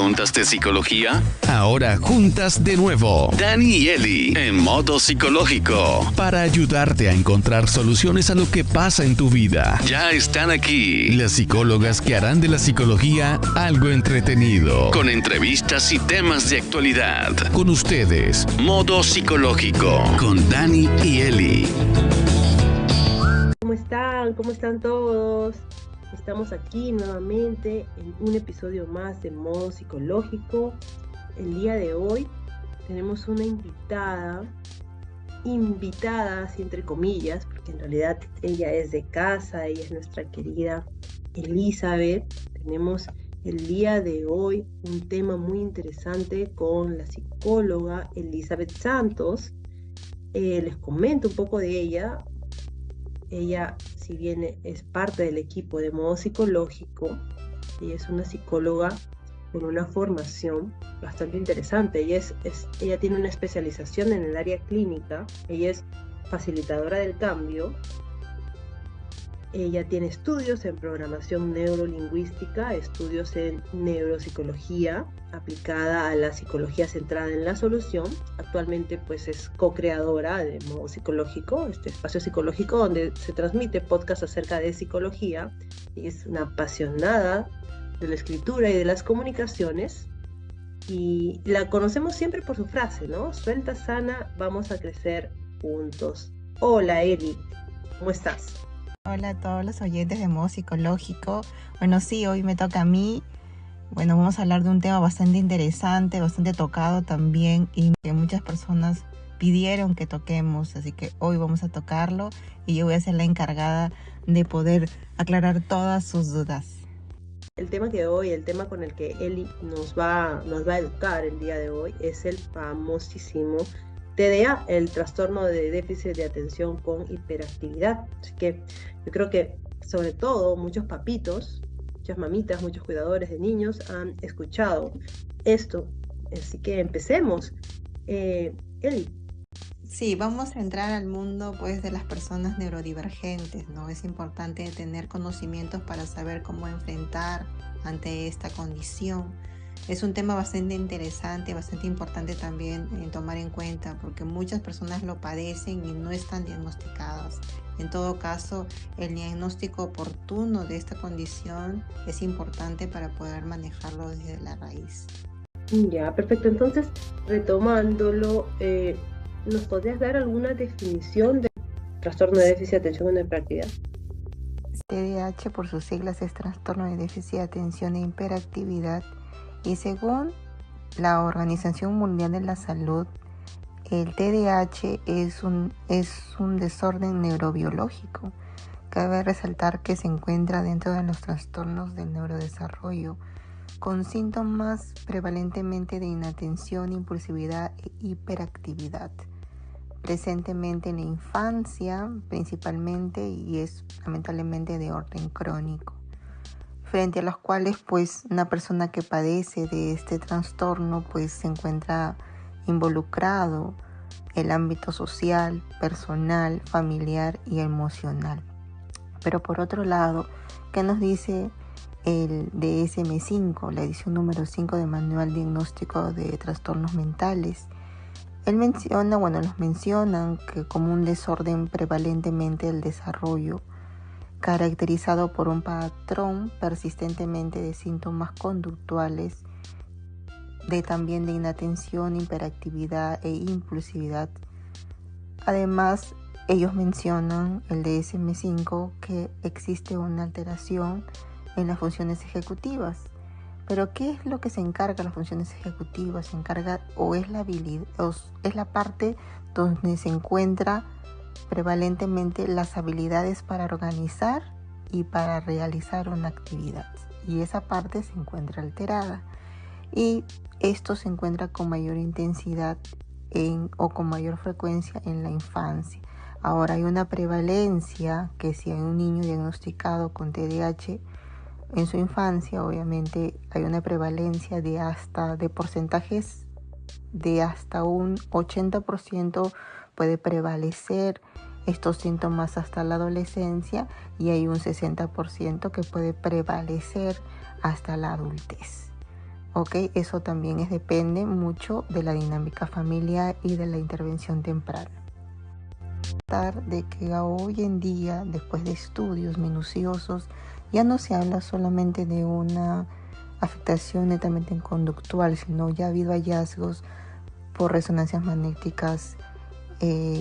preguntas de psicología? Ahora juntas de nuevo, Dani y Eli, en modo psicológico, para ayudarte a encontrar soluciones a lo que pasa en tu vida. Ya están aquí, las psicólogas que harán de la psicología algo entretenido, con entrevistas y temas de actualidad. Con ustedes, modo psicológico, con Dani y Eli. ¿Cómo están? ¿Cómo están todos? Estamos aquí nuevamente en un episodio más de Modo Psicológico. El día de hoy tenemos una invitada así entre comillas, porque en realidad ella es de casa, ella es nuestra querida Elizabeth. Tenemos el día de hoy un tema muy interesante con la psicóloga Elizabeth Santos. Les comento un poco de ella. Ella, si bien es parte del equipo de Modo Psicológico, ella es una psicóloga con una formación bastante interesante. Ella tiene una especialización en el área clínica, ella es facilitadora del cambio, ella tiene estudios en programación neurolingüística, estudios en neuropsicología aplicada a la psicología centrada en la solución. Actualmente pues es co-creadora de Modo Psicológico, este espacio psicológico donde se transmite podcast acerca de psicología, y es una apasionada de la escritura y de las comunicaciones, y la conocemos siempre por su frase, ¿no? Suelta, sana, vamos a crecer juntos. Hola Eli, ¿cómo estás? Hola a todos los oyentes de Modo Psicológico. Bueno, sí, hoy me toca a mí. Bueno, vamos a hablar de un tema bastante interesante, bastante tocado también, y que muchas personas pidieron que toquemos, así que hoy vamos a tocarlo y yo voy a ser la encargada de poder aclarar todas sus dudas. El tema con el que Eli nos va a educar el día de hoy es el famosísimo TDA, el trastorno de déficit de atención con hiperactividad. Así que yo creo que sobre todo muchos papitos, muchas mamitas, muchos cuidadores de niños han escuchado esto. Así que empecemos. Eli. Sí, vamos a entrar al mundo pues de las personas neurodivergentes, ¿no? Es importante tener conocimientos para saber cómo enfrentar ante esta condición. Es un tema bastante interesante, bastante importante también tomar en cuenta, porque muchas personas lo padecen y no están diagnosticadas. En todo caso, el diagnóstico oportuno de esta condición es importante para poder manejarlo desde la raíz. Ya, perfecto. Entonces, retomándolo, ¿nos podrías dar alguna definición de trastorno de déficit de atención con hiperactividad? TDAH, por sus siglas, es trastorno de déficit de atención e hiperactividad. Y según la Organización Mundial de la Salud, el TDAH es un desorden neurobiológico. Cabe resaltar que se encuentra dentro de los trastornos del neurodesarrollo, con síntomas prevalentemente de inatención, impulsividad e hiperactividad. Presentemente en la infancia principalmente, y es lamentablemente de orden crónico, frente a los cuales pues una persona que padece de este trastorno pues se encuentra involucrado el ámbito social, personal, familiar y emocional. Pero por otro lado, ¿qué nos dice el DSM-5, la edición número 5 del Manual Diagnóstico de Trastornos Mentales? Los mencionan que como un desorden prevalentemente del desarrollo, caracterizado por un patrón persistentemente de síntomas conductuales, también de inatención, hiperactividad e impulsividad. Además, ellos mencionan, el DSM-5, que existe una alteración en las funciones ejecutivas. Pero ¿qué es lo que se encarga de las funciones ejecutivas? Se encarga es la habilidad, es la parte donde se encuentra prevalentemente las habilidades para organizar y para realizar una actividad, y esa parte se encuentra alterada, y esto se encuentra con mayor intensidad o con mayor frecuencia en la infancia. Ahora, hay una prevalencia que si hay un niño diagnosticado con TDAH en su infancia, obviamente hay una prevalencia de porcentajes de hasta un 80% puede prevalecer estos síntomas hasta la adolescencia, y hay un 60% que puede prevalecer hasta la adultez. ¿ok? Eso también depende mucho de la dinámica familiar y de la intervención temprana. De que hoy en día, después de estudios minuciosos, ya no se habla solamente de una afectación netamente conductual, sino ya ha habido hallazgos por resonancias magnéticas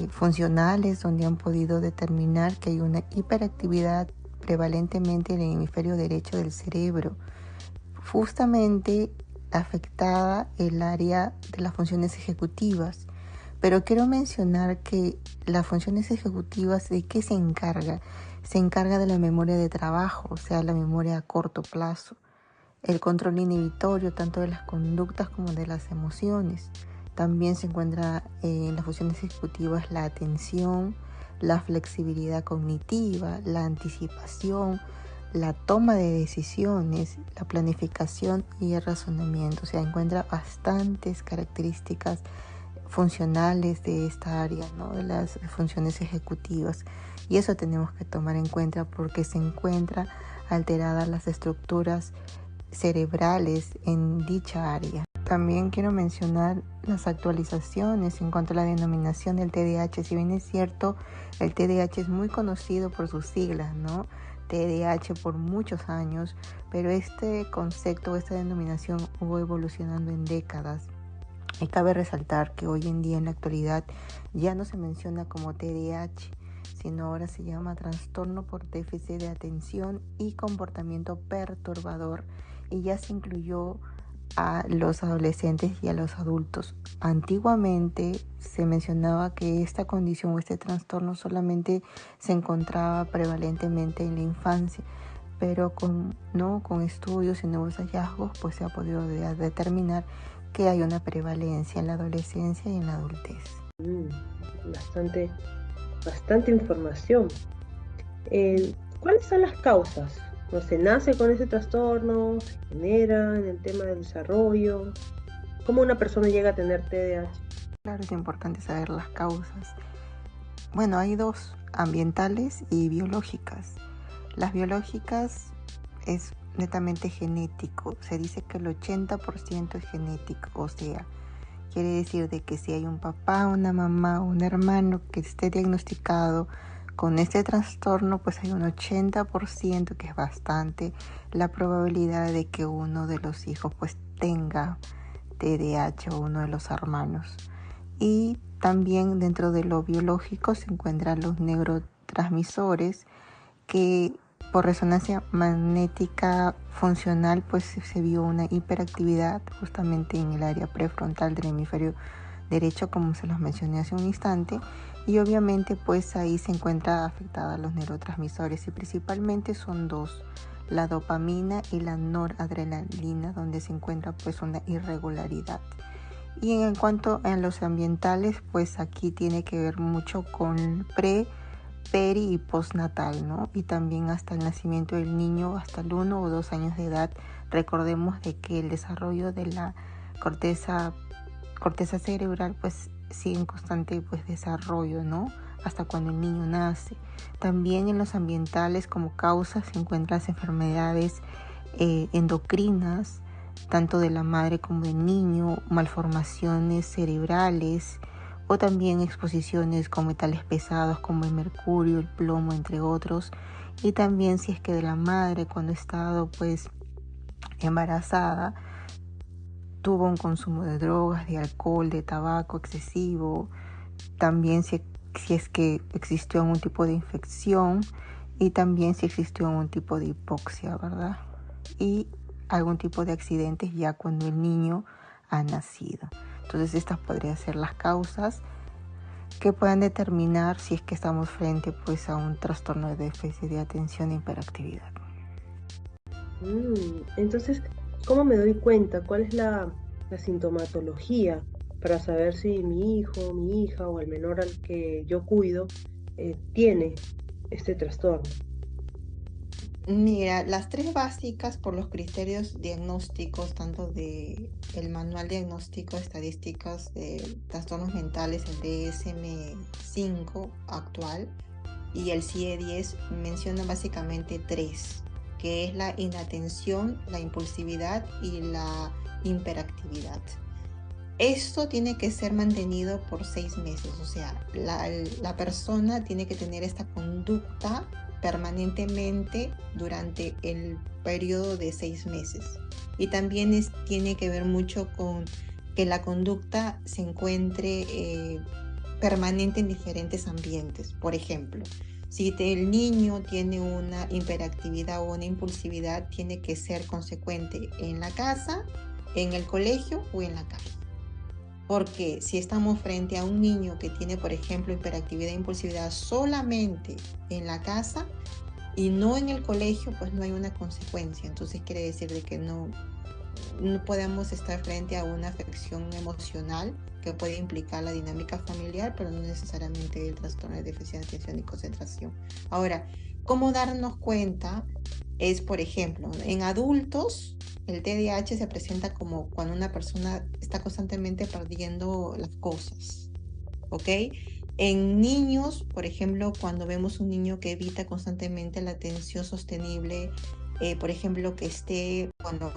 funcionales, donde han podido determinar que hay una hiperactividad prevalentemente en el hemisferio derecho del cerebro, justamente afectada el área de las funciones ejecutivas. Pero quiero mencionar que las funciones ejecutivas, ¿de qué se encarga? Se encarga de la memoria de trabajo, o sea, la memoria a corto plazo, el control inhibitorio tanto de las conductas como de las emociones. También se encuentra en las funciones ejecutivas la atención, la flexibilidad cognitiva, la anticipación, la toma de decisiones, la planificación y el razonamiento. O sea, encuentra bastantes características funcionales de esta área, ¿no? De las funciones ejecutivas. Y eso tenemos que tomar en cuenta porque se encuentra alteradas las estructuras cerebrales en dicha área. También quiero mencionar las actualizaciones en cuanto a la denominación del TDAH. Si bien es cierto, el TDAH es muy conocido por sus siglas, ¿no? TDAH por muchos años, pero este concepto, esta denominación fue evolucionando en décadas. Y cabe resaltar que hoy en día, en la actualidad, ya no se menciona como TDAH, sino ahora se llama trastorno por déficit de atención y comportamiento perturbador, y ya se incluyó a los adolescentes y a los adultos. Antiguamente se mencionaba que esta condición o este trastorno solamente se encontraba prevalentemente en la infancia, pero con estudios y nuevos hallazgos pues se ha podido determinar que hay una prevalencia en la adolescencia y en la adultez. Bastante información. ¿Cuáles son las causas? ¿No se nace con ese trastorno? ¿Se genera en el tema del desarrollo? ¿Cómo una persona llega a tener TDAH? Claro, es importante saber las causas. Bueno, hay dos, ambientales y biológicas. Las biológicas es netamente genético. Se dice que el 80% es genético, o sea, quiere decir de que si hay un papá, una mamá o un hermano que esté diagnosticado con este trastorno, pues hay un 80%, que es bastante, la probabilidad de que uno de los hijos pues tenga TDAH o uno de los hermanos. Y también dentro de lo biológico se encuentran los neurotransmisores que por resonancia magnética funcional pues se vio una hiperactividad justamente en el área prefrontal del hemisferio derecho, como se los mencioné hace un instante, y obviamente pues ahí se encuentra afectada los neurotransmisores, y principalmente son dos, la dopamina y la noradrenalina, donde se encuentra pues una irregularidad. Y en cuanto a los ambientales, pues aquí tiene que ver mucho con peri y postnatal, ¿no? Y también hasta el nacimiento del niño, hasta el 1 o 2 años de edad. Recordemos de que el desarrollo de la corteza cerebral pues sigue en constante pues desarrollo, ¿no? Hasta cuando el niño nace. También en los ambientales como causas se encuentran las enfermedades endocrinas, tanto de la madre como del niño, malformaciones cerebrales, o también exposiciones con metales pesados como el mercurio, el plomo, entre otros. Y también si es que de la madre, cuando ha estado pues embarazada, tuvo un consumo de drogas, de alcohol, de tabaco excesivo, también si es que existió algún tipo de infección, y también si existió algún tipo de hipoxia, ¿verdad? Y algún tipo de accidentes ya cuando el niño ha nacido. Entonces estas podrían ser las causas que puedan determinar si es que estamos frente pues a un trastorno de déficit de atención e hiperactividad. Entonces, ¿cómo me doy cuenta? ¿Cuál es la sintomatología para saber si mi hijo, mi hija o el menor al que yo cuido tiene este trastorno? Mira, las tres básicas por los criterios diagnósticos, tanto de el Manual Diagnóstico Estadísticos de Trastornos Mentales, el DSM-5 actual, y el CIE-10, mencionan básicamente tres, que es la inatención, la impulsividad y la hiperactividad. Esto tiene que ser mantenido por 6 meses, o sea, la persona tiene que tener esta conducta permanentemente durante el periodo de 6 meses. Y también tiene que ver mucho con que la conducta se encuentre permanente en diferentes ambientes. Por ejemplo, si el niño tiene una hiperactividad o una impulsividad, tiene que ser consecuente en la casa, en el colegio o en la calle. Porque si estamos frente a un niño que tiene, por ejemplo, hiperactividad e impulsividad solamente en la casa y no en el colegio, pues no hay una consecuencia. Entonces quiere decir de que no podemos estar frente a una afección emocional que puede implicar la dinámica familiar, pero no necesariamente el trastorno de déficit de atención y concentración. Ahora, ¿cómo darnos cuenta? Es, por ejemplo, en adultos, el TDAH se presenta como cuando una persona está constantemente perdiendo las cosas, ¿ok? En niños, por ejemplo, cuando vemos un niño que evita constantemente la atención sostenible, por ejemplo, que esté, cuando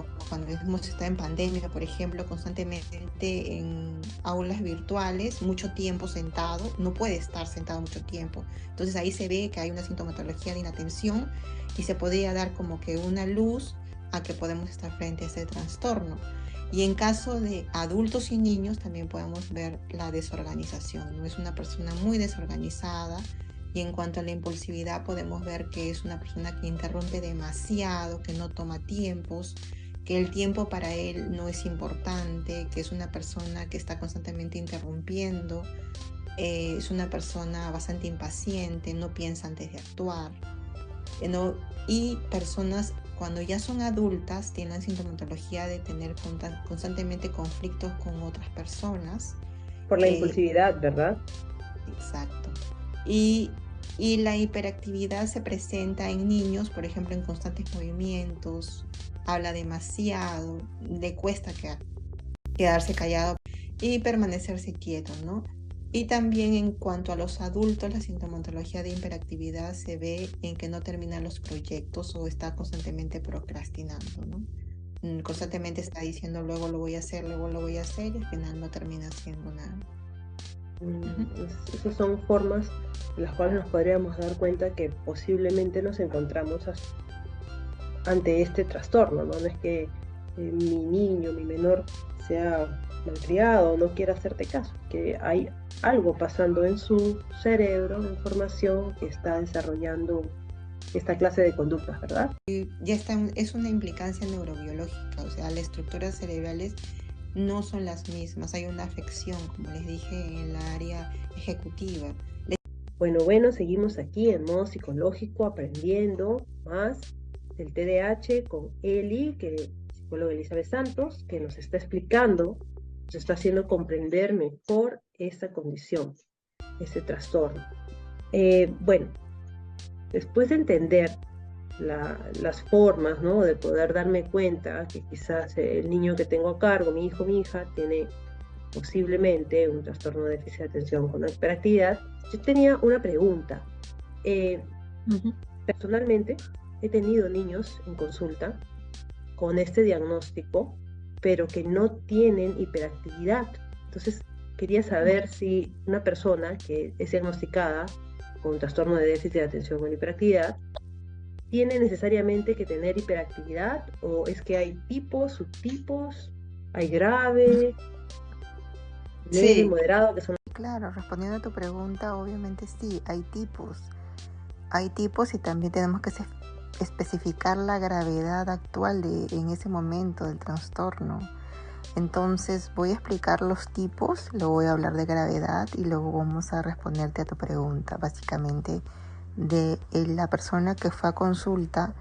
hemos estado en pandemia, por ejemplo, constantemente en aulas virtuales, mucho tiempo sentado, no puede estar sentado mucho tiempo. Entonces ahí se ve que hay una sintomatología de inatención y se podría dar como que una luz a que podemos estar frente a ese trastorno. Y en caso de adultos y niños también podemos ver la desorganización, ¿no? Es una persona muy desorganizada. Y en cuanto a la impulsividad podemos ver que es una persona que interrumpe demasiado, que no toma tiempos, que el tiempo para él no es importante, que es una persona que está constantemente interrumpiendo, es una persona bastante impaciente, no piensa antes de actuar, ¿no? Y personas cuando ya son adultas tienen sintomatología de tener constantemente conflictos con otras personas. Por la impulsividad, ¿verdad? Exacto. Y la hiperactividad se presenta en niños, por ejemplo, en constantes movimientos, habla demasiado, le cuesta quedarse callado y permanecerse quieto, ¿no? Y también en cuanto a los adultos, la sintomatología de hiperactividad se ve en que no terminan los proyectos o está constantemente procrastinando, ¿no? Constantemente está diciendo luego lo voy a hacer, luego lo voy a hacer y al final no termina haciendo nada. Esas son formas en las cuales nos podríamos dar cuenta que posiblemente nos encontramos ante este trastorno, ¿no? No es que mi niño, mi menor sea malcriado, no quiera hacerte caso, que hay algo pasando en su cerebro, la información que está desarrollando esta clase de conductas, ¿verdad? Ya es una implicancia neurobiológica, o sea, las estructuras cerebrales no son las mismas, hay una afección, como les dije, en la área ejecutiva. Bueno, seguimos aquí en modo psicológico aprendiendo más del TDAH con Eli, que psicóloga Elizabeth Santos, que nos está explicando, nos está haciendo comprender mejor esta condición, este trastorno. Bueno, después de entender las formas, ¿no? De poder darme cuenta que quizás el niño que tengo a cargo, mi hijo, mi hija, tiene posiblemente un trastorno de déficit de atención con hiperactividad, yo tenía una pregunta. Personalmente, he tenido niños en consulta con este diagnóstico, pero que no tienen hiperactividad. Entonces, quería saber si una persona que es diagnosticada con un trastorno de déficit de atención con hiperactividad tiene necesariamente que tener hiperactividad, o es que hay tipos, subtipos, hay grave, leve, moderado, que son... Claro, respondiendo a tu pregunta, obviamente sí, hay tipos. Hay tipos y también tenemos que especificar la gravedad actual en ese momento del trastorno. Entonces voy a explicar los tipos, luego voy a hablar de gravedad y luego vamos a responderte a tu pregunta, básicamente de la persona que fue a consulta,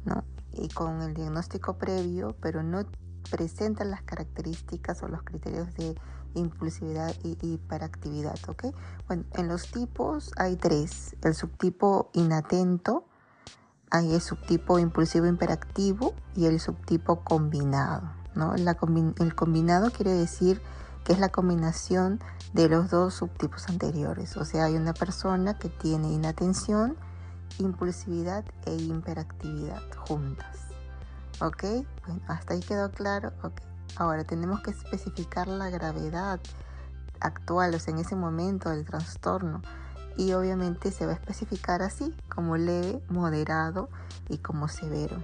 ¿no? Y con el diagnóstico previo, pero no presenta las características o los criterios de impulsividad y hiperactividad, ¿ok? Bueno, en los tipos hay 3. El subtipo inatento, hay el subtipo impulsivo hiperactivo y el subtipo combinado, ¿no? El combinado quiere decir que es la combinación de los 2 subtipos anteriores. O sea, hay una persona que tiene inatención, impulsividad e hiperactividad juntas. ¿Ok? Bueno, hasta ahí quedó claro. Ok. Ahora tenemos que especificar la gravedad actual, o sea, en ese momento del trastorno. Y obviamente se va a especificar así, como leve, moderado y como severo.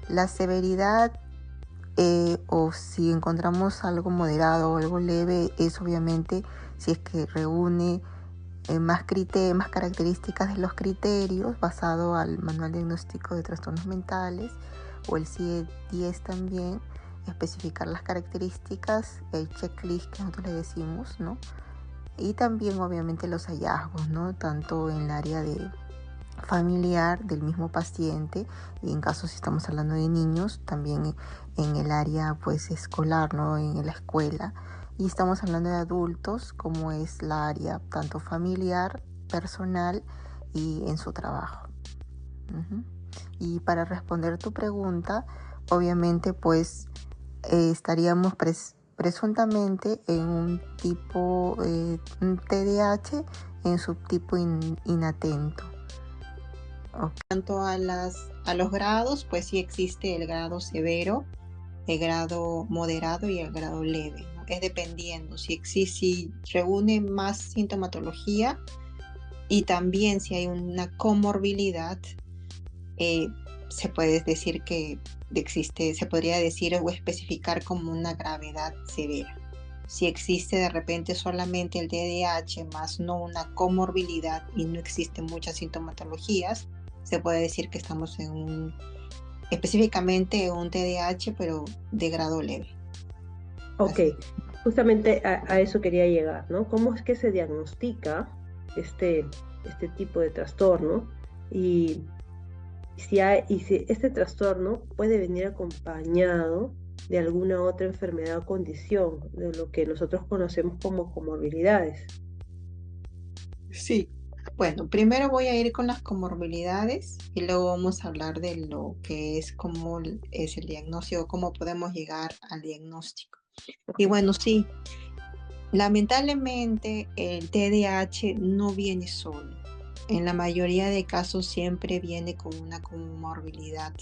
La severidad o si encontramos algo moderado o algo leve es obviamente si es que reúne más características de los criterios basado al Manual Diagnóstico de Trastornos Mentales o el CIE-10 también, especificar las características, el checklist que nosotros le decimos, ¿no? Y también obviamente los hallazgos, ¿no? Tanto en el área de familiar del mismo paciente y en caso si estamos hablando de niños también en el área pues escolar, ¿no? En la escuela, y estamos hablando de adultos como es la área tanto familiar, personal y en su trabajo. Y para responder tu pregunta, obviamente pues estaríamos presuntamente en un tipo un TDAH en subtipo inatento. En cuanto a los grados, pues sí existe el grado severo, el grado moderado y el grado leve, ¿no? Es dependiendo si reúne más sintomatología y también si hay una comorbilidad, se puede decir que existe, se podría decir o especificar como una gravedad severa. Si existe de repente solamente el TDAH más no una comorbilidad y no existen muchas sintomatologías, se puede decir que estamos específicamente un TDAH, pero de grado leve. Ok, así. Justamente a eso quería llegar, ¿no? ¿Cómo es que se diagnostica este tipo de trastorno? Y si este trastorno puede venir acompañado de alguna otra enfermedad o condición, de lo que nosotros conocemos como comorbilidades. Sí. Bueno, primero voy a ir con las comorbilidades y luego vamos a hablar de lo que es cómo es el diagnóstico, cómo podemos llegar al diagnóstico. Y bueno, sí, lamentablemente el TDAH no viene solo. En la mayoría de casos siempre viene con una comorbilidad.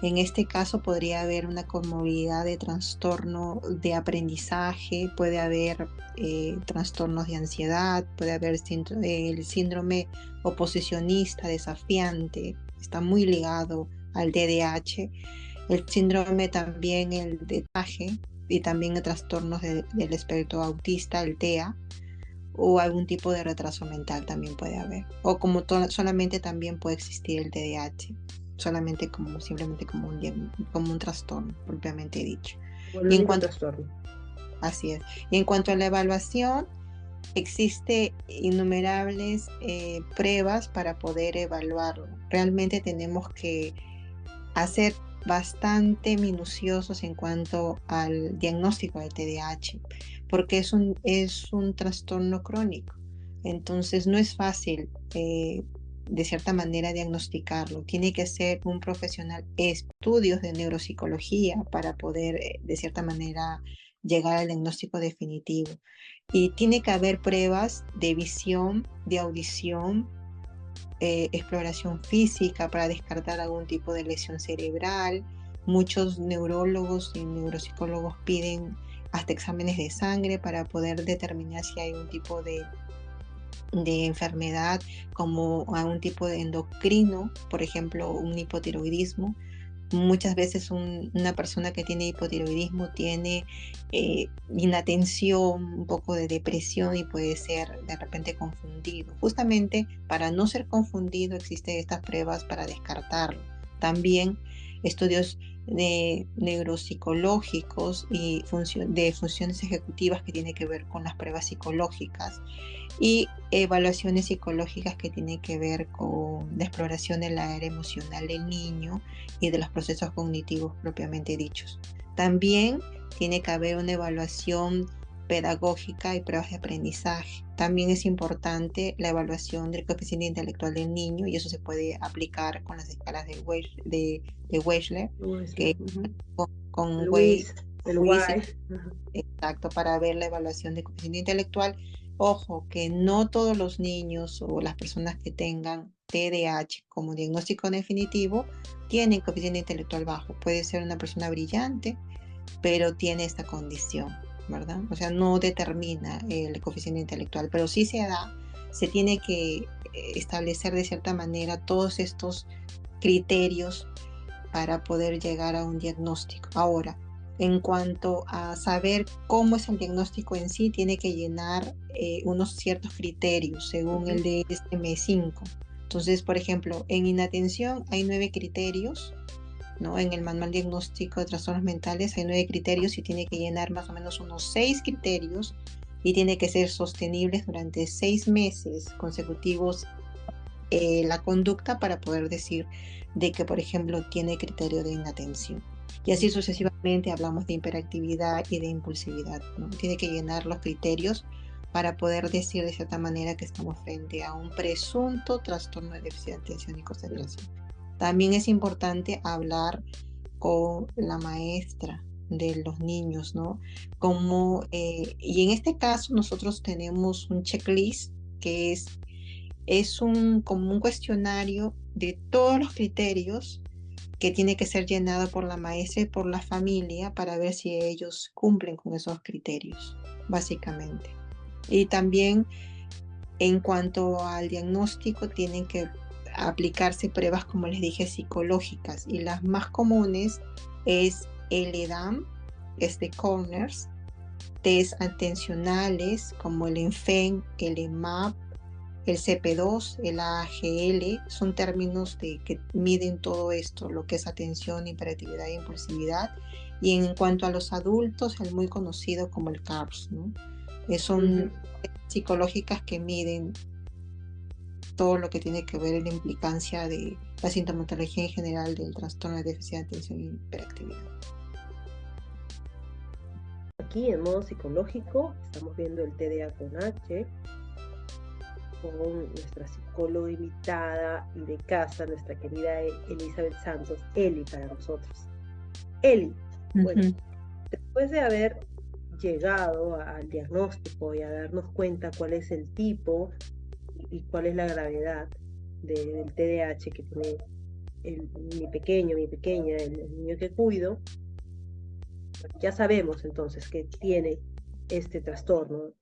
En este caso podría haber una comorbilidad de trastorno de aprendizaje, puede haber trastornos de ansiedad, puede haber el síndrome oposicionista desafiante, está muy ligado al TDAH. El síndrome también, el de TAGE, y también trastornos del espectro autista, el TEA, o algún tipo de retraso mental también puede haber. O como solamente también puede existir el TDAH, solamente simplemente como un trastorno propiamente dicho. Bueno, y en cuanto trastorno. Así es. Y en cuanto a la evaluación, existe innumerables pruebas para poder evaluarlo. Realmente tenemos que hacer bastante minuciosos en cuanto al diagnóstico del TDAH, porque es un trastorno crónico. Entonces no es fácil de cierta manera diagnosticarlo. Tiene que ser un profesional estudios de neuropsicología para poder de cierta manera llegar al diagnóstico definitivo. Y tiene que haber pruebas de visión, de audición, exploración física para descartar algún tipo de lesión cerebral. Muchos neurólogos y neuropsicólogos piden hasta exámenes de sangre para poder determinar si hay un tipo de enfermedad como algún tipo de endocrino, por ejemplo un hipotiroidismo. Muchas veces una persona que tiene hipotiroidismo tiene inatención, un poco de depresión y puede ser de repente confundido. Justamente para no ser confundido existen estas pruebas para descartarlo. También estudios de neuropsicológicos y de funciones ejecutivas que tienen que ver con las pruebas psicológicas y evaluaciones psicológicas que tienen que ver con la exploración del área emocional del niño y de los procesos cognitivos propiamente dichos. También tiene que haber una evaluación pedagógica y pruebas de aprendizaje. También es importante la evaluación del coeficiente intelectual del niño y eso se puede aplicar con las escalas de Wechsler, que con el WIS, exacto, para ver la evaluación del coeficiente intelectual. Ojo, que no todos los niños o las personas que tengan TDAH como diagnóstico definitivo tienen coeficiente intelectual bajo. Puede ser una persona brillante, pero tiene esta condición, ¿verdad? O sea, no determina el coeficiente intelectual, pero sí se tiene que establecer de cierta manera todos estos criterios para poder llegar a un diagnóstico. Ahora, en cuanto a saber cómo es el diagnóstico en sí, tiene que llenar unos ciertos criterios según el DSM-5. Entonces, por ejemplo, en inatención hay 9 criterios, ¿no? En el manual diagnóstico de trastornos mentales hay 9 criterios y tiene que llenar más o menos unos 6 criterios y tiene que ser sostenibles durante 6 meses consecutivos la conducta para poder decir de que, por ejemplo, tiene criterio de inatención. Y así sucesivamente hablamos de hiperactividad y de impulsividad, ¿no? Tiene que llenar los criterios para poder decir de cierta manera que estamos frente a un presunto trastorno de déficit de atención y concentración. También es importante hablar con la maestra de los niños, ¿no? Y en este caso nosotros tenemos un checklist que es como un cuestionario de todos los criterios que tiene que ser llenado por la maestra y por la familia para ver si ellos cumplen con esos criterios, básicamente. Y también en cuanto al diagnóstico, tienen que aplicarse pruebas, como les dije, psicológicas. Y las más comunes es el EDAM, de Corners, test atencionales como el ENFEN, el EMAP, el CP2, el AGL, son términos que miden todo esto, lo que es atención, hiperactividad e impulsividad. Y en cuanto a los adultos, el muy conocido como el CARS, ¿no? Son psicológicas que miden todo lo que tiene que ver en la implicancia de la sintomatología en general del trastorno de déficit de atención y hiperactividad. Aquí en modo psicológico estamos viendo el TDA con H, con nuestra psicóloga invitada y de casa, nuestra querida Elizabeth Santos, Eli para nosotros. Eli, bueno, después de haber llegado al diagnóstico y a darnos cuenta cuál es el tipo y cuál es la gravedad del TDAH que tiene mi pequeño, mi pequeña, el niño que cuido, ya sabemos entonces que tiene este trastorno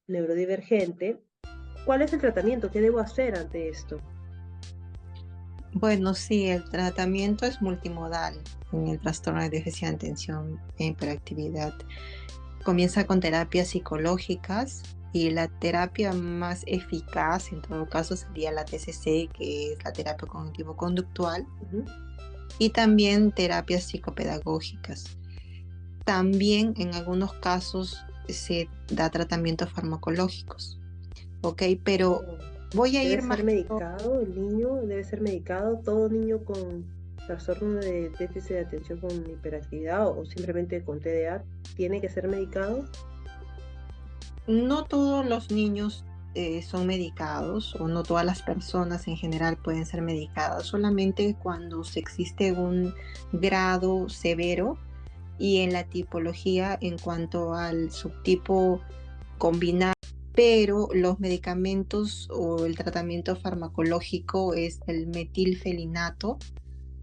neurodivergente. ¿Cuál es el tratamiento? ¿Qué debo hacer ante esto? Bueno, sí, el tratamiento es multimodal en el trastorno de déficit de atención e hiperactividad. Comienza con terapias psicológicas y la terapia más eficaz en todo caso sería la TCC, que es la terapia cognitivo-conductual, y también terapias psicopedagógicas. También en algunos casos se da tratamientos farmacológicos. Ok, pero voy a ir más... ¿Debe ser medicado el niño? ¿Debe ser medicado todo niño con trastorno de déficit de atención con hiperactividad o simplemente con TDA? ¿Tiene que ser medicado? No todos los niños son medicados, o no todas las personas en general pueden ser medicadas, solamente cuando existe un grado severo y en la tipología en cuanto al subtipo combinado. Pero los medicamentos o el tratamiento farmacológico es el metilfelinato,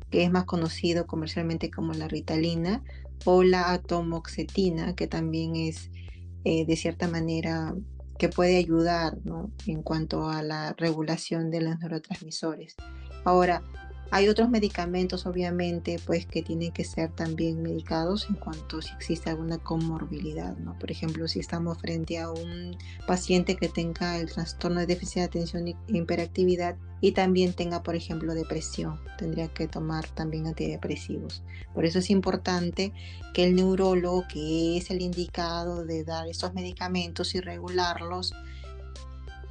que es más conocido comercialmente como la Ritalina, o la atomoxetina, que también es de cierta manera que puede ayudar, ¿no?, en cuanto a la regulación de los neurotransmisores. Ahora, hay otros medicamentos, obviamente, pues que tienen que ser también medicados en cuanto si existe alguna comorbilidad, ¿no? Por ejemplo, si estamos frente a un paciente que tenga el trastorno de déficit de atención e hiperactividad y también tenga, por ejemplo, depresión, tendría que tomar también antidepresivos. Por eso es importante que el neurólogo, que es el indicado de dar estos medicamentos y regularlos,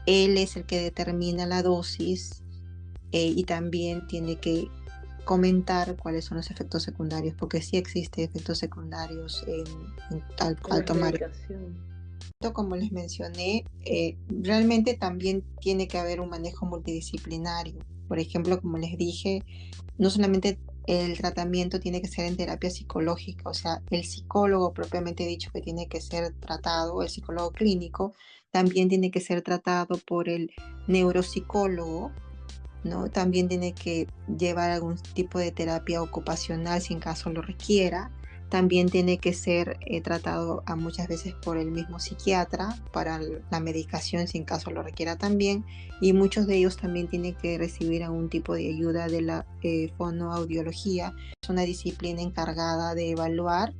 él es el que determina la dosis. Y también tiene que comentar cuáles son los efectos secundarios, porque sí existen efectos secundarios al tomar. Como les mencioné, realmente también tiene que haber un manejo multidisciplinario. Por ejemplo, como les dije, no solamente el tratamiento tiene que ser en terapia psicológica, o sea, el psicólogo propiamente dicho que tiene que ser tratado, el psicólogo clínico, también tiene que ser tratado por el neuropsicólogo, ¿no? También tiene que llevar algún tipo de terapia ocupacional si en caso lo requiera, también tiene que ser tratado a muchas veces por el mismo psiquiatra para la medicación si en caso lo requiera también, y muchos de ellos también tienen que recibir algún tipo de ayuda de la fonoaudiología. Es una disciplina encargada de evaluar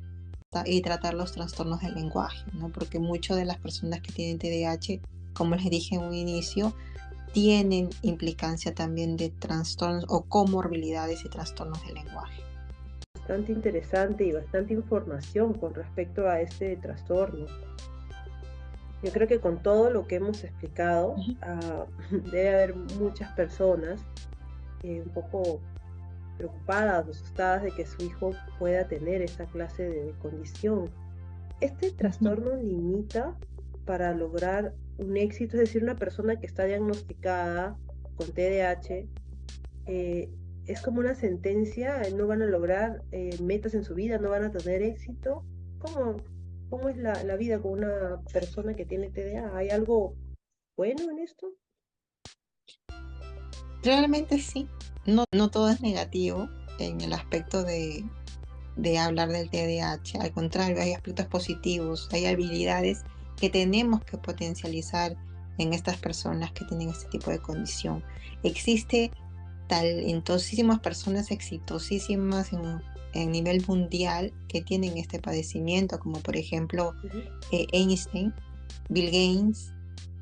y tratar los trastornos del lenguaje, ¿no? Porque muchas de las personas que tienen TDAH, como les dije en un inicio, tienen implicancia también de trastornos o comorbilidades y trastornos del lenguaje. Bastante interesante y bastante información con respecto a este trastorno. Yo creo que con todo lo que hemos explicado, debe haber muchas personas un poco preocupadas o asustadas de que su hijo pueda tener esta clase de condición. ¿Este trastorno limita para lograr un éxito? Es decir, una persona que está diagnosticada con TDAH, es como una sentencia, no van a lograr metas en su vida, no van a tener éxito. ¿Cómo es la vida con una persona que tiene TDA? ¿Hay algo bueno en esto? Realmente sí, no todo es negativo en el aspecto de hablar del TDAH, al contrario, hay aspectos positivos, hay habilidades que tenemos que potencializar en estas personas que tienen este tipo de condición. Existe talentosísimas personas exitosísimas en nivel mundial que tienen este padecimiento, como por ejemplo Einstein, Bill Gates,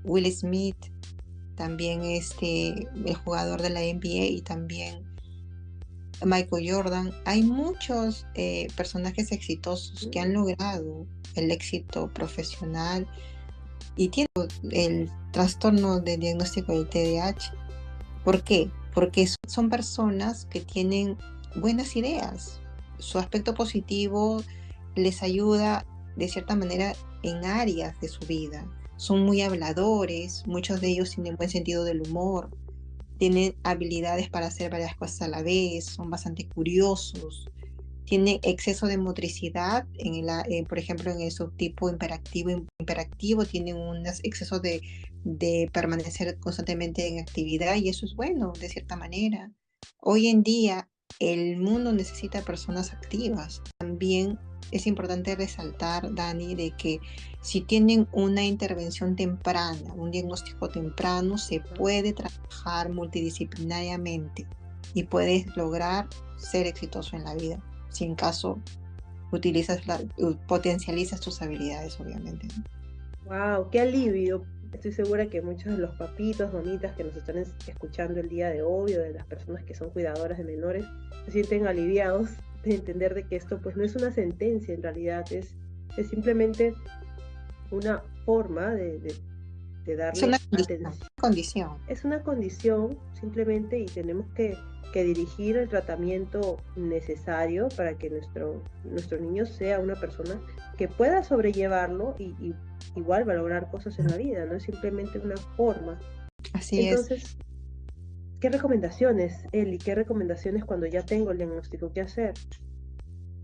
Will Smith, también el jugador de la NBA y también Michael Jordan. Hay muchos personajes exitosos que han logrado el éxito profesional y tienen el trastorno de diagnóstico del TDAH. ¿Por qué? Porque son personas que tienen buenas ideas. Su aspecto positivo les ayuda de cierta manera en áreas de su vida. Son muy habladores, muchos de ellos tienen buen sentido del humor, tienen habilidades para hacer varias cosas a la vez, son bastante curiosos, tienen exceso de motricidad, por ejemplo en el subtipo hiperactivo tienen un exceso de permanecer constantemente en actividad, y eso es bueno de cierta manera. Hoy en día el mundo necesita personas activas. También es importante resaltar, Dani, de que si tienen una intervención temprana, un diagnóstico temprano, se puede trabajar multidisciplinariamente y puedes lograr ser exitoso en la vida, si en caso potencializas tus habilidades, obviamente. ¡Wow! ¡Qué alivio! Estoy segura que muchos de los papitos, mamitas que nos están escuchando el día de hoy, o de las personas que son cuidadoras de menores, se sienten aliviados de entender de que esto pues no es una sentencia, en realidad es simplemente una forma de darle condición. Es una condición simplemente, y tenemos que dirigir el tratamiento necesario para que nuestro niño sea una persona que pueda sobrellevarlo y igual va a lograr cosas en la vida, no es simplemente una forma. Así Entonces, es. ¿qué recomendaciones, Eli? ¿Qué recomendaciones cuando ya tengo el diagnóstico? ¿Qué hacer?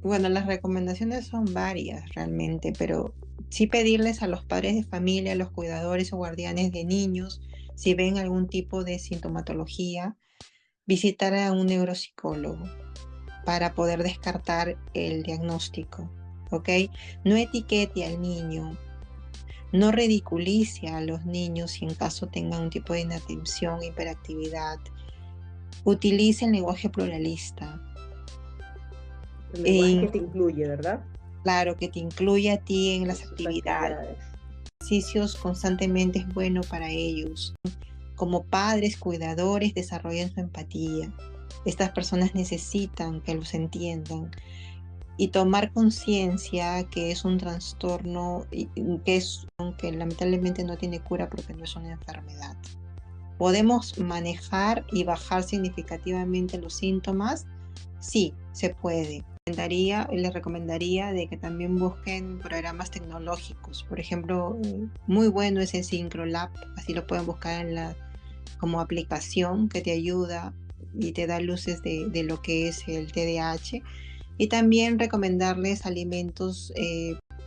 Bueno, las recomendaciones son varias realmente, pero sí pedirles a los padres de familia, a los cuidadores o guardianes de niños, si ven algún tipo de sintomatología, visitar a un neuropsicólogo para poder descartar el diagnóstico, ¿ok? No etiquete al niño, no ridiculice a los niños si en caso tengan un tipo de inatención, hiperactividad. Utilice el lenguaje pluralista. El lenguaje que te incluye, ¿verdad? Claro, que te incluye a ti en las actividades. Ejercicios constantemente es bueno para ellos. Como padres, cuidadores, desarrollen su empatía. Estas personas necesitan que los entiendan y tomar conciencia que es un trastorno que lamentablemente no tiene cura porque no es una enfermedad. ¿Podemos manejar y bajar significativamente los síntomas? Sí, se puede. Les recomendaría de que también busquen programas tecnológicos. Por ejemplo, muy bueno es el SyncroLab, así lo pueden buscar como aplicación que te ayuda y te da luces de lo que es el TDAH. Y también recomendarles alimentos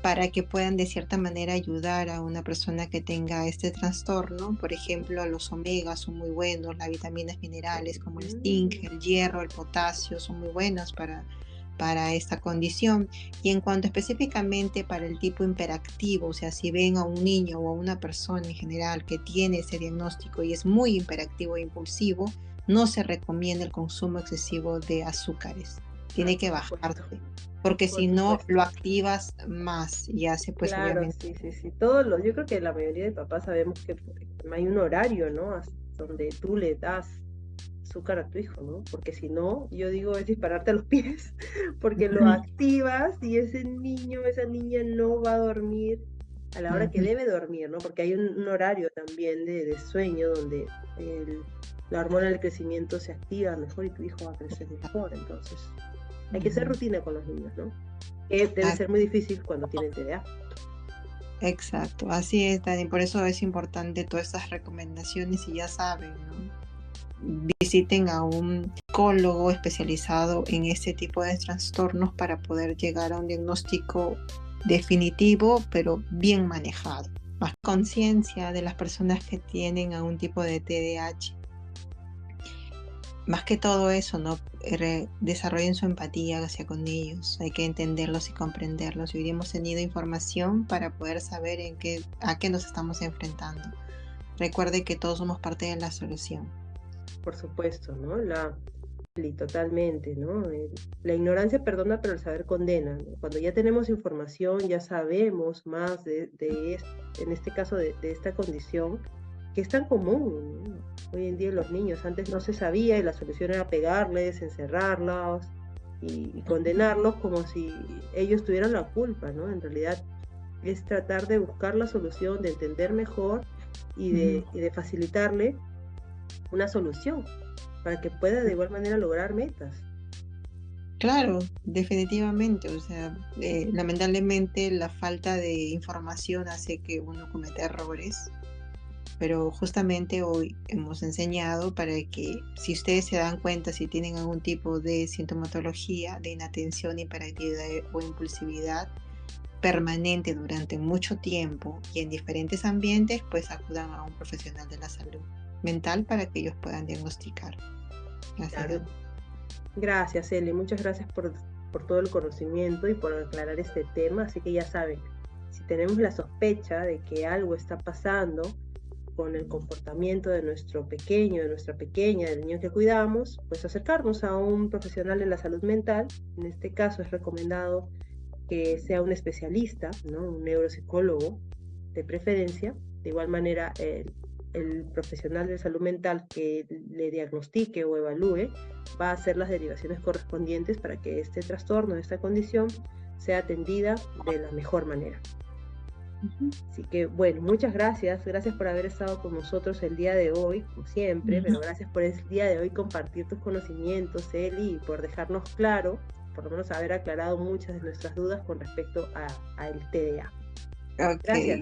para que puedan de cierta manera ayudar a una persona que tenga este trastorno. Por ejemplo, los omegas son muy buenos, las vitaminas minerales como el zinc, el hierro, el potasio son muy buenas para para esta condición. Y en cuanto específicamente para el tipo hiperactivo, o sea, si ven a un niño o a una persona en general que tiene ese diagnóstico y es muy hiperactivo e impulsivo, no se recomienda el consumo excesivo de azúcares. Tiene que bajarse, porque si no lo activas más y hace pues claro, obviamente. sí. Yo creo que la mayoría de papás sabemos que hay un horario, ¿no? Donde tú le das azúcar a tu hijo, ¿no? Porque si no, yo digo, es dispararte a los pies, porque lo activas y ese niño, esa niña no va a dormir a la hora que debe dormir, ¿no? Porque hay un horario también de sueño donde la hormona del crecimiento se activa mejor y tu hijo va a crecer mejor. Entonces, hay que hacer rutina con los niños, ¿no? Que debe ser muy difícil cuando tienen TDA. Exacto, así es, Dani. Por eso es importante todas estas recomendaciones y ya saben, ¿no? Visiten a un psicólogo especializado en este tipo de trastornos para poder llegar a un diagnóstico definitivo, pero bien manejado. Más conciencia de las personas que tienen algún tipo de TDAH. Más que todo eso, ¿no? Desarrollen su empatía hacia con ellos. Hay que entenderlos y comprenderlos. Y hoy hemos tenido información para poder saber a qué nos estamos enfrentando. Recuerde que todos somos parte de la solución. Por supuesto, ¿no? Totalmente, ¿no? La ignorancia perdona, pero el saber condena, ¿no? Cuando ya tenemos información, ya sabemos más en este caso de esta condición, que es tan común, ¿no? Hoy en día los niños, antes no se sabía y la solución era pegarles, encerrarlos y condenarlos como si ellos tuvieran la culpa, ¿no? En realidad es tratar de buscar la solución, de entender mejor y de facilitarle una solución para que pueda de igual manera lograr metas. Claro, definitivamente, o sea, lamentablemente la falta de información hace que uno cometa errores, pero justamente hoy hemos enseñado para que si ustedes se dan cuenta si tienen algún tipo de sintomatología de inatención, hiperactividad o impulsividad permanente durante mucho tiempo y en diferentes ambientes, pues acudan a un profesional de la salud mental para que ellos puedan diagnosticar. Claro. Gracias, Eli, muchas gracias por todo el conocimiento y por aclarar este tema. Así que ya saben, si tenemos la sospecha de que algo está pasando con el comportamiento de nuestro pequeño, de nuestra pequeña, del niño que cuidamos, pues acercarnos a un profesional de la salud mental. En este caso es recomendado que sea un especialista, ¿no? Un neuropsicólogo de preferencia. De igual manera, el profesional de salud mental que le diagnostique o evalúe va a hacer las derivaciones correspondientes para que este trastorno, esta condición, sea atendida de la mejor manera. Así que, bueno, muchas gracias por haber estado con nosotros el día de hoy, como siempre, pero gracias por el día de hoy compartir tus conocimientos, Eli, y por dejarnos claro, por lo menos haber aclarado muchas de nuestras dudas con respecto al TDA. Okay.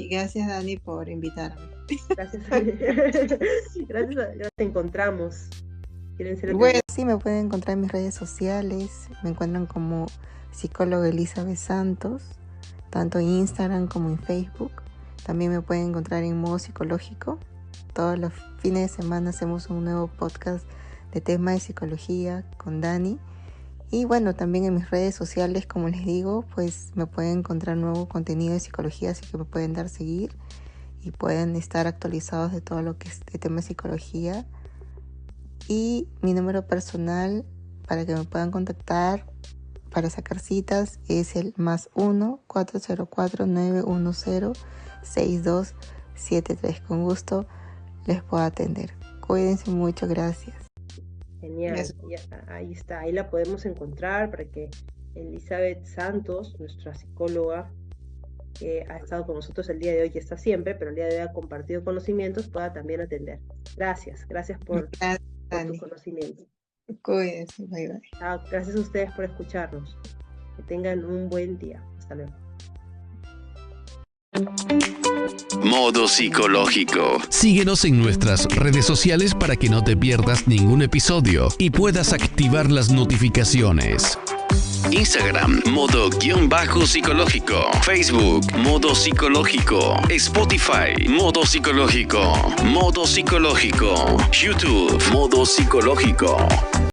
Gracias Dani por invitarme. Gracias. Te encontramos. Bueno, sí, me pueden encontrar en mis redes sociales. Me encuentran como psicóloga Elizabeth Santos, tanto en Instagram como en Facebook. También me pueden encontrar en Modo Psicológico. Todos los fines de semana hacemos un nuevo podcast de temas de psicología con Dani. Y bueno, también en mis redes sociales, como les digo, pues me pueden encontrar nuevo contenido de psicología, así que me pueden dar seguir y pueden estar actualizados de todo lo que es de tema de psicología. Y mi número personal para que me puedan contactar para sacar citas es el +1 404 910 6273. Con gusto les puedo atender. Cuídense mucho, gracias. Genial, ahí está, ahí la podemos encontrar para que Elizabeth Santos, nuestra psicóloga, que ha estado con nosotros el día de hoy y está siempre, pero el día de hoy ha compartido conocimientos, pueda también atender. Gracias por tu conocimiento. Cuídense, bye bye. Gracias a ustedes por escucharnos. Que tengan un buen día. Hasta luego. Modo Psicológico. Síguenos en nuestras redes sociales para que no te pierdas ningún episodio y puedas activar las notificaciones. Instagram, modo-psicológico. Facebook, Modo Psicológico. Spotify, Modo Psicológico. Modo Psicológico. YouTube, Modo Psicológico.